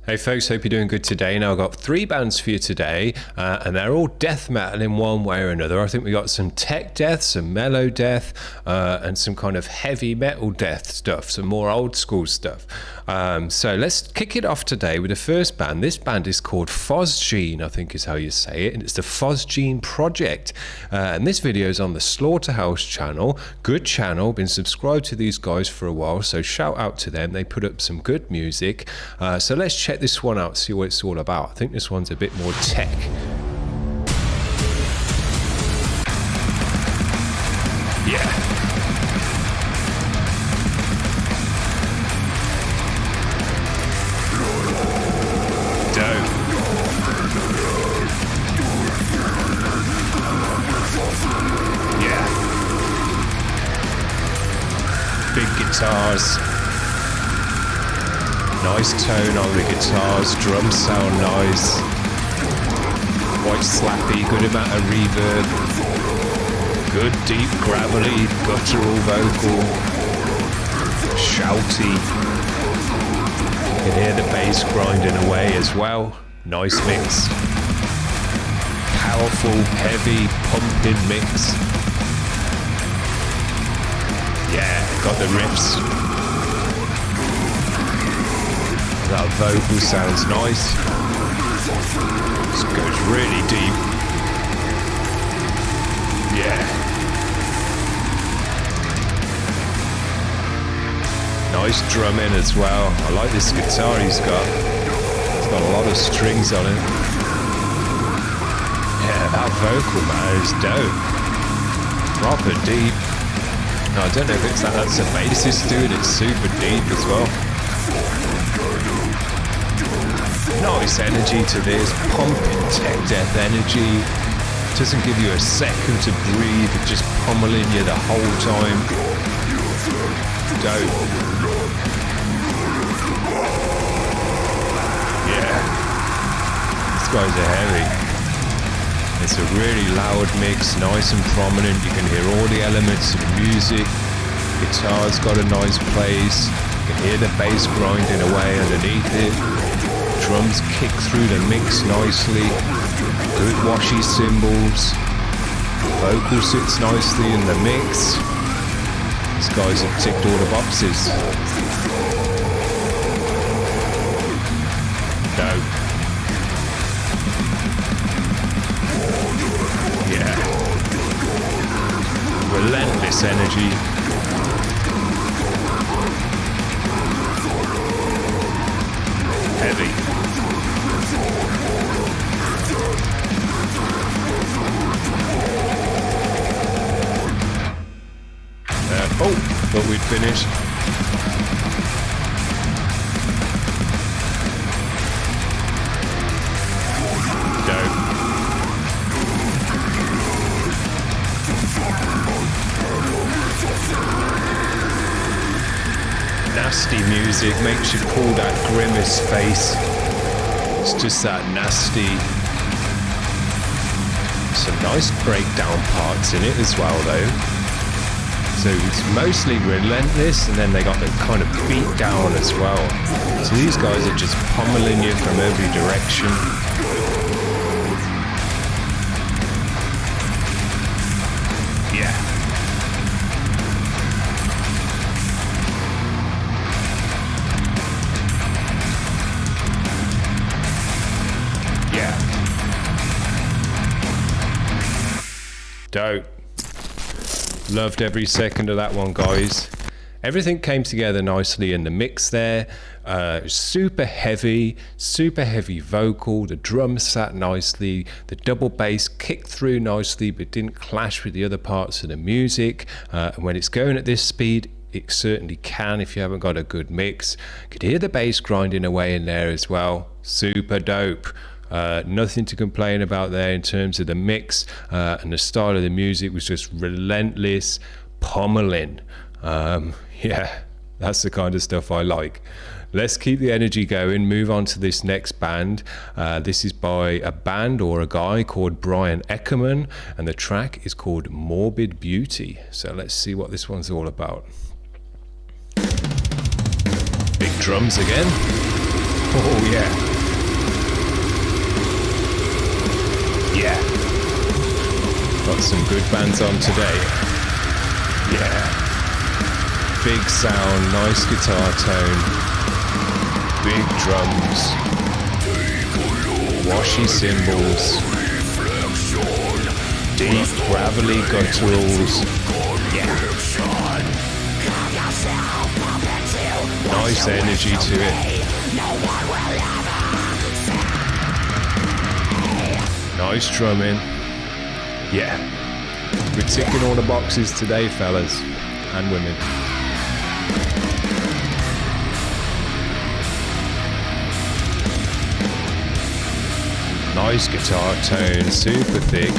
Hey folks, hope you're doing good today. Now I've got 3 bands for you today, and they're all death metal in one way or another. I think we got some tech death, some mellow death, and some kind of heavy metal death stuff, some more old school stuff. So let's kick it off today with the first band. This band is called Phosgene, I think is how you say it, and it's the Phosgene Project. And this video is on the Slaughterhouse channel. Good channel, been subscribed to these guys for a while, so shout out to them. They put up some good music. So let's check this one out, see what it's all about. I think this one's a bit more tech. Yeah. Dope. Yeah. Big guitars. Nice tone on the guitars, drums sound nice, quite slappy, good amount of reverb, good deep gravelly, guttural vocal, shouty, you can hear the bass grinding away as well, nice mix, powerful, heavy, pumping mix, yeah, got the riffs. That vocal sounds nice. This goes really deep. Yeah. Nice drumming as well. I like this guitar he's got. It's got a lot of strings on it. Yeah, that vocal, man, is dope. Proper deep. No, I don't know if it's that's a bassist doing it super deep as well. Nice energy to this, pumping tech death energy. Doesn't give you a second to breathe, just pummeling you the whole time. Dope. Yeah. These guys are heavy. It's a really loud mix, nice and prominent. You can hear all the elements of music. Guitar's got a nice place. You can hear the bass grinding away underneath it. Drums kick through the mix nicely, good washy cymbals, vocal sits nicely in the mix. These guys have ticked all the boxes. Dope. Yeah. Relentless energy. Heavy. Oh, thought we'd finished. Dope. Nasty music makes you pull that grimace face. It's just that nasty. Some nice breakdown parts in it as well, though. So it's mostly relentless, and then they got the kind of beat down as well. So these guys are just pummeling you from every direction. Yeah. Yeah. Dope. Loved every second of that one, guys. Everything came together nicely in the mix there. Super heavy vocal. The drums sat nicely. The double bass kicked through nicely, but didn't clash with the other parts of the music. And when it's going at this speed, it certainly can if you haven't got a good mix. Could hear the bass grinding away in there as well. Super dope. Nothing to complain about there in terms of the mix, and the style of the music was just relentless pummeling. Yeah, that's the kind of stuff I like. Let's keep the energy going, move on to this next band. This is by a band or a guy called Bryan Eckermann, and the track is called Morbid Beauty. So let's see what this one's all about. Big drums again. Oh yeah. Yeah. Got some good bands on today. Yeah. Big sound, nice guitar tone. Big drums. Washy cymbals. Deep, gravelly gutturals. Yeah. Nice energy to it. Nice drumming. Yeah. We're ticking all the boxes today, fellas and women. Nice guitar tone, super thick.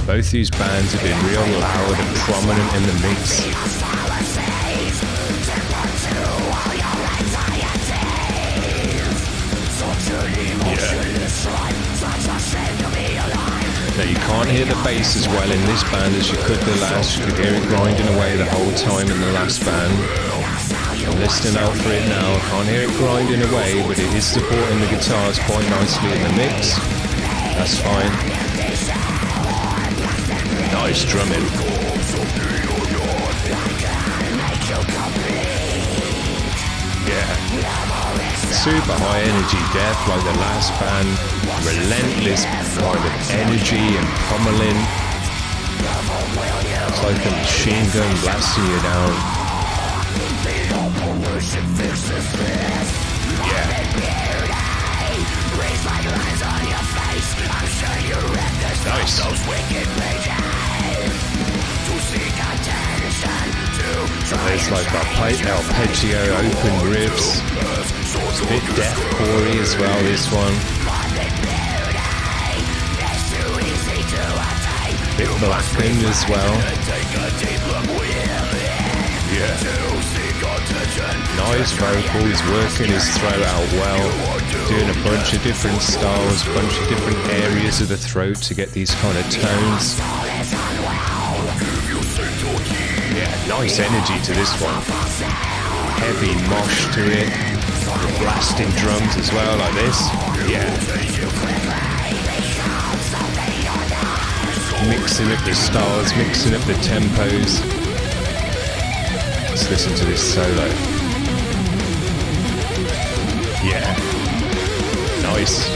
Both these bands have been real loud and prominent in the mix. Now you can't hear the bass as well in this band as you could the last. You could hear it grinding away the whole time in the last band. I'm listening out for it now. I can't hear it grinding away, but it is supporting the guitars quite nicely in the mix. That's fine. Nice drumming. Yeah. Super high energy death like the last band. Relentless kind of energy and pummeling. It's like a machine gun blasting you down. Yeah. Nice. There's like arpeggio open riffs. It's a bit deathcore-y as well, this one. Bit blackened as well. Yeah. Nice vocals, working his throat out well. Doing a bunch of different styles, a bunch of different areas of the throat to get these kind of tones. Yeah, nice energy to this one. Heavy mosh to it. Blasting drums as well, like this. Yeah. Mixing up the styles, mixing up the tempos. Let's listen to this solo. Yeah. Nice.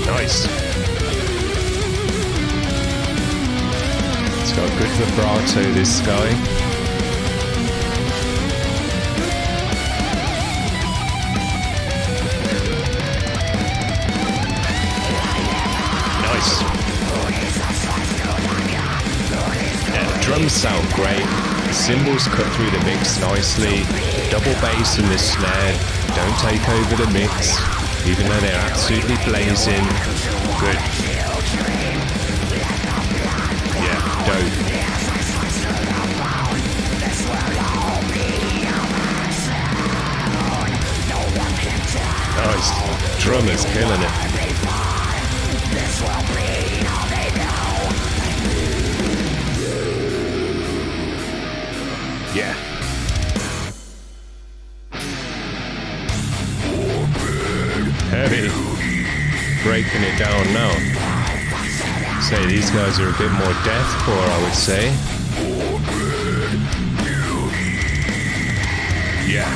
Nice. It's got good vibrato, this guy. Nice. Yeah, the drums sound great. The cymbals cut through the mix nicely. The double bass and the snare don't take over the mix, even though they're absolutely blazing. Good. Yeah, dope. Nice. Drummer's killing it. Yeah. Heavy. Breaking it down now. Say these guys are a bit more deathcore, I would say. Yeah.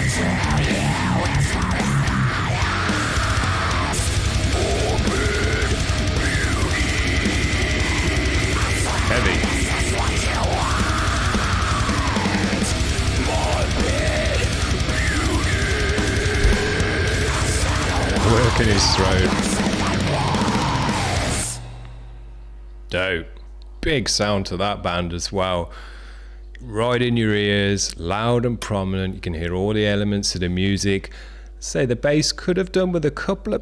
Heavy. Working his throat. Dope. Big sound to that band as well. Right in your ears, loud and prominent. You can hear all the elements of the music. say the bass could have done with a couple,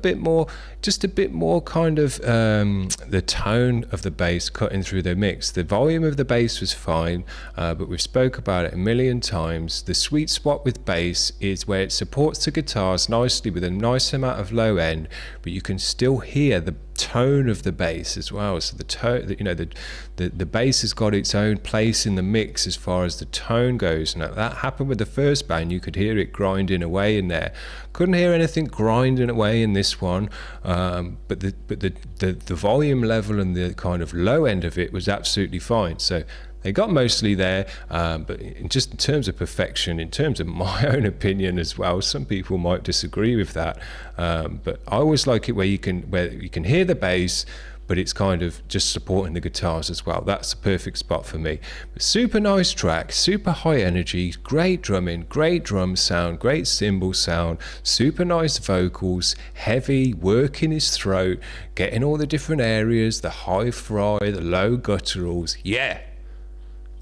just a bit more kind of the tone of the bass cutting through the mix. The volume of the bass was fine, but we've spoke about it a million times. The sweet spot with bass is where it supports the guitars nicely with a nice amount of low end, but you can still hear the tone of the bass as well. So the tone, you know, the bass has got its own place in the mix as far as the tone goes. And that happened with the first band. You could hear it grinding away in there. Couldn't hear anything grinding away in this one, but the volume level and the kind of low end of it was absolutely fine. So they got mostly there, but just in terms of perfection, in terms of my own opinion as well, some people might disagree with that. But I always like it where you can hear the bass, but it's kind of just supporting the guitars as well. That's the perfect spot for me. But super nice track, super high energy, great drumming, great drum sound, great cymbal sound, super nice vocals, heavy, working his throat, getting all the different areas, the high fry, the low gutturals. Yeah.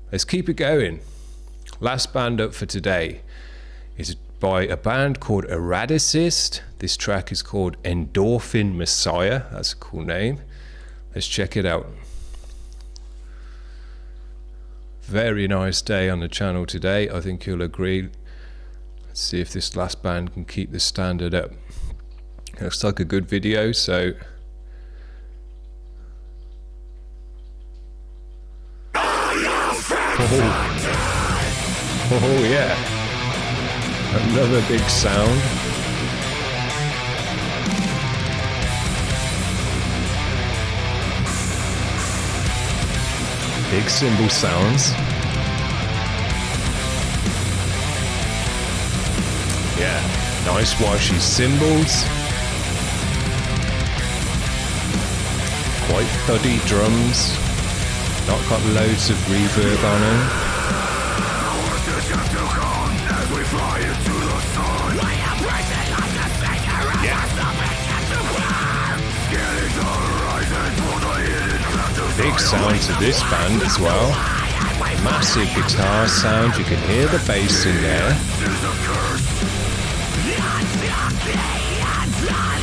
Let's keep it going. Last band up for today is by a band called Eradicyst. This track is called Endorphin Messiah. That's a cool name. Let's check it out. Very nice day on the channel today. I think you'll agree. Let's see if this last band can keep the standard up. Looks like a good video, so oh yeah, another big sound. Big cymbal sounds. Yeah, nice washy cymbals. Quite thuddy drums. Not got loads of reverb on them. Yeah. Big sound to this band as well. Massive guitar sound. You can hear the bass in there.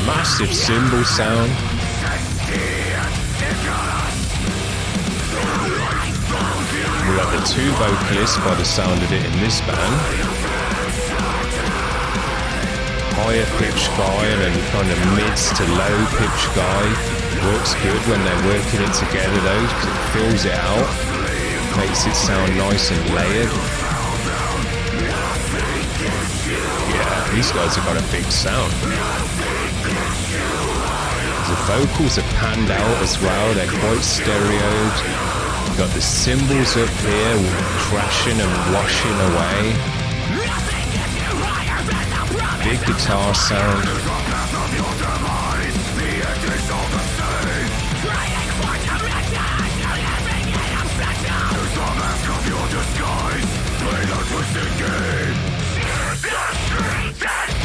Massive cymbal sound. We've got the two vocalists by the sound of it in this band. Higher pitch guy and then kind of mids to low pitch guy. Works good when they're working it together though, because it fills it out. Makes it sound nice and layered. Yeah, these guys have got a big sound. The vocals are panned out as well, they're quite stereoed. Got the cymbals up here crashing and washing away. Big guitar sound.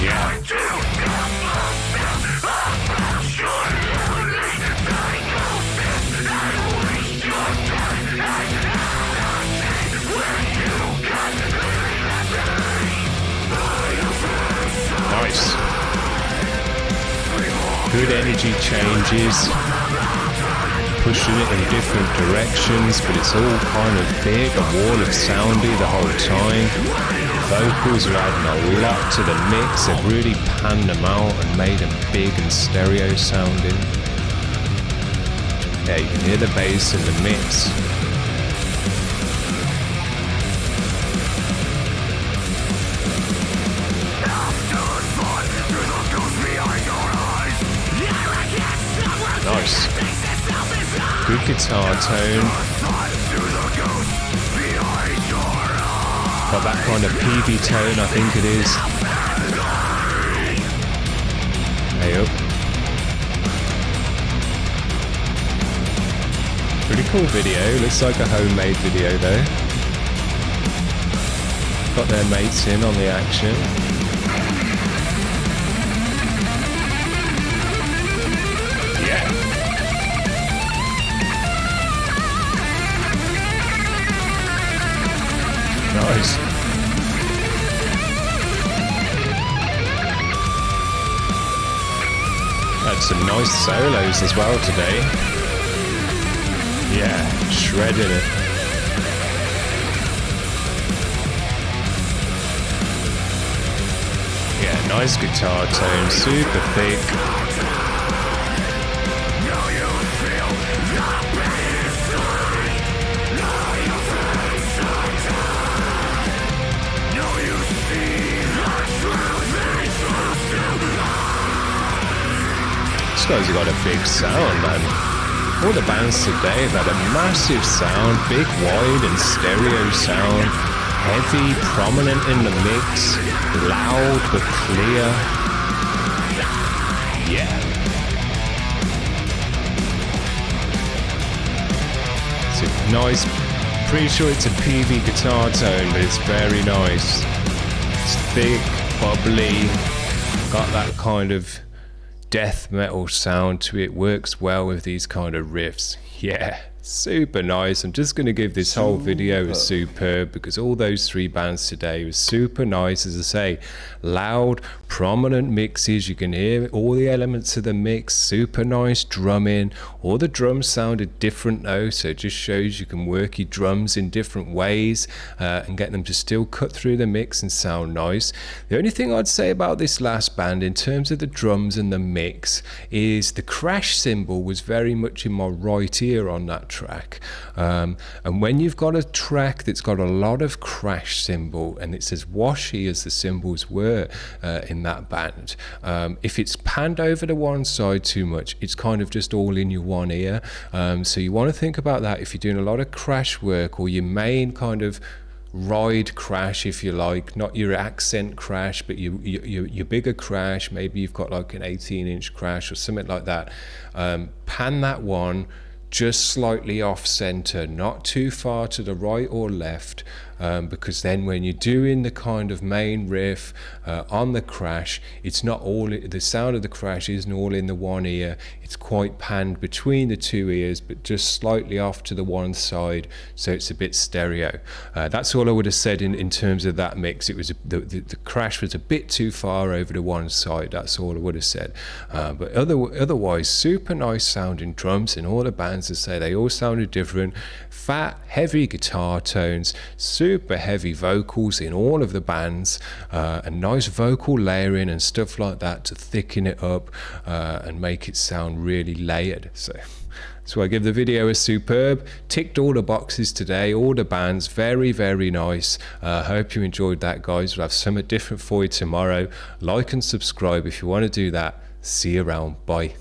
Yeah. Nice. Good energy changes, pushing it in different directions, but it's all kind of big, a wall of soundy the whole time. Vocals are adding a lot to the mix. They've really panned them out and made them big and stereo sounding. Yeah, you can hear the bass in the mix. Nice. Good guitar tone. Got that kind of peavy tone, I think it is. Hey up. Pretty cool video. Looks like a homemade video though. Got their mates in on the action. Nice. got some nice solos as well today. Yeah, shredding it. Yeah, nice guitar tone, super thick. These guys have got a big sound, man. All the bands today have had a massive sound, big, wide and stereo sound, heavy, prominent in the mix, loud but clear. Yeah. It's a nice, pretty sure it's a PV guitar tone, but it's very nice. It's thick, bubbly, got that kind of death metal sound to it, works well with these kind of riffs. Yeah, super nice. I'm just going to give this whole video a superb because all those three bands today was super nice. As I say, loud, prominent mixes. You can hear all the elements of the mix. Super nice drumming. All the drums sounded different though, so it just shows you can work your drums in different ways and get them to still cut through the mix and sound nice. The only thing I'd say about this last band in terms of the drums and the mix is the crash cymbal was very much in my right ear on that track, and when you've got a track that's got a lot of crash cymbal and it's as washy as the cymbals were in that band, if it's panned over to one side too much, it's kind of just all in your one ear. So you want to think about that if you're doing a lot of crash work, or your main kind of ride crash, if you like, not your accent crash, but your bigger crash. Maybe you've got like an 18-inch crash or something like that. Pan that one just slightly off center, not too far to the right or left, because then when you're doing the kind of main riff on the crash, it's not all, the sound of the crash isn't all in the one ear, it's quite panned between the two ears, but just slightly off to the one side, so it's a bit stereo. That's all I would have said in terms of that mix. It was the crash was a bit too far over to one side, that's all I would have said. But otherwise, super nice sounding drums in all the bands. I say they all sounded different. Fat, heavy guitar tones, super heavy vocals in all of the bands, and nice vocal layering and stuff like that to thicken it up and make it sound really layered. So I give the video a superb. Ticked all the boxes today, all the bands, very, very nice. Hope you enjoyed that, guys. We'll have something different for you tomorrow. Like and subscribe if you want to do that. See you around. Bye.